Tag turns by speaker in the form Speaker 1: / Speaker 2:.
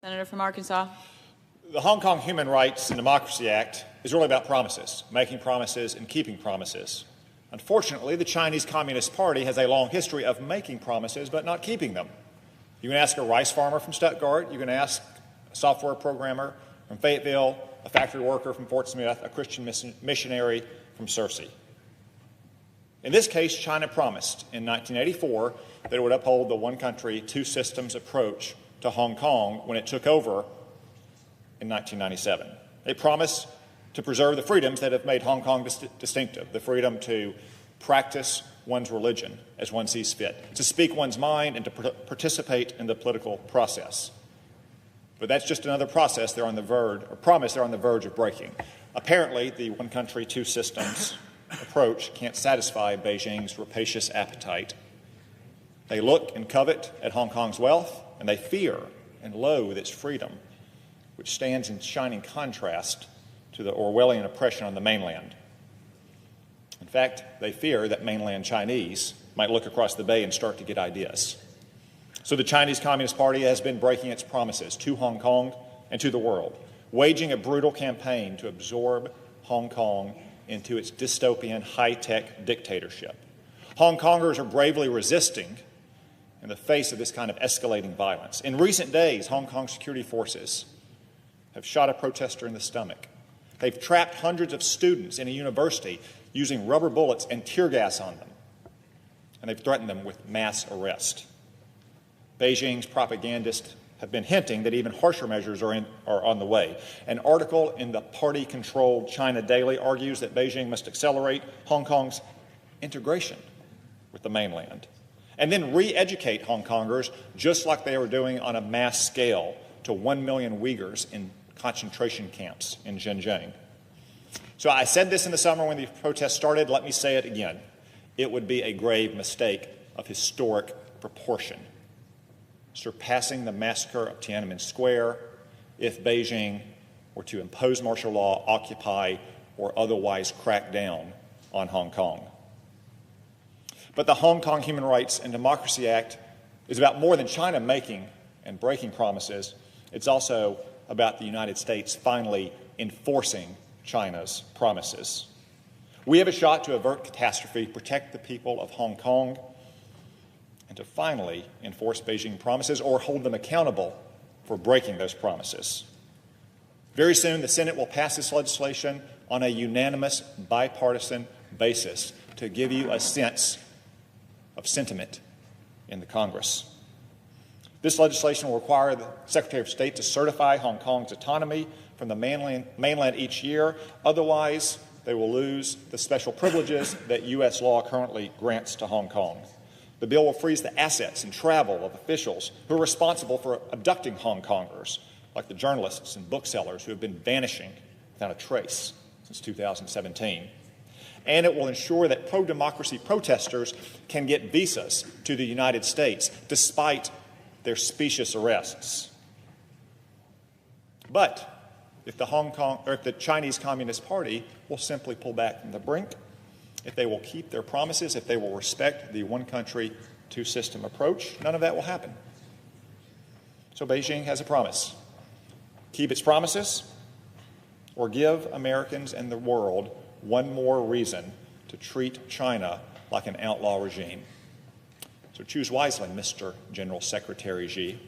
Speaker 1: Senator from Arkansas.
Speaker 2: The Hong Kong Human Rights and Democracy Act is really about promises, making promises and keeping promises. Unfortunately, the Chinese Communist Party has a long history of making promises but not keeping them. You can ask a rice farmer from Stuttgart, you can ask a software programmer from Fayetteville, a factory worker from Fort Smith, a Christian missionary from Searcy. In this case, China promised in 1984 that it would uphold the one country, two systems approach to Hong Kong when it took over in 1997. They promised to preserve the freedoms that have made Hong Kong distinctive, the freedom to practice one's religion as one sees fit, to speak one's mind and to participate in the political process. But that's just another promise they're on the verge of breaking. Apparently, the one country, two systems approach can't satisfy Beijing's rapacious appetite. They look and covet at Hong Kong's wealth, and they fear and loathe its freedom, which stands in shining contrast to the Orwellian oppression on the mainland. In fact, they fear that mainland Chinese might look across the bay and start to get ideas. So the Chinese Communist Party has been breaking its promises to Hong Kong and to the world, waging a brutal campaign to absorb Hong Kong into its dystopian high-tech dictatorship. Hong Kongers are bravely resisting in the face of this kind of escalating violence. In recent days, Hong Kong security forces have shot a protester in the stomach. They've trapped hundreds of students in a university using rubber bullets and tear gas on them. And they've threatened them with mass arrest. Beijing's propagandists have been hinting that even harsher measures are on the way. An article in the party-controlled China Daily argues that Beijing must accelerate Hong Kong's integration with the mainland and then re-educate Hong Kongers just like they were doing on a mass scale to 1 million Uyghurs in concentration camps in Xinjiang. So I said this in the summer when the protests started. Let me say it again. It would be a grave mistake of historic proportion, surpassing the massacre of Tiananmen Square, if Beijing were to impose martial law, occupy, or otherwise crack down on Hong Kong. But the Hong Kong Human Rights and Democracy Act is about more than China making and breaking promises. It's also about the United States finally enforcing China's promises. We have a shot to avert catastrophe, protect the people of Hong Kong, and to finally enforce Beijing promises or hold them accountable for breaking those promises. Very soon, the Senate will pass this legislation on a unanimous, bipartisan basis to give you a sense of sentiment in the Congress. This legislation will require the Secretary of State to certify Hong Kong's autonomy from the mainland each year. Otherwise, they will lose the special privileges that U.S. law currently grants to Hong Kong. The bill will freeze the assets and travel of officials who are responsible for abducting Hong Kongers, like the journalists and booksellers who have been vanishing without a trace since 2017. And it will ensure that pro-democracy protesters can get visas to the United States despite their specious arrests. But if the Chinese Communist Party will simply pull back from the brink, if they will keep their promises, if they will respect the one country, two system approach, none of that will happen. So Beijing has a promise. Keep its promises or give Americans and the world one more reason to treat China like an outlaw regime. So choose wisely, Mr. General Secretary Xi.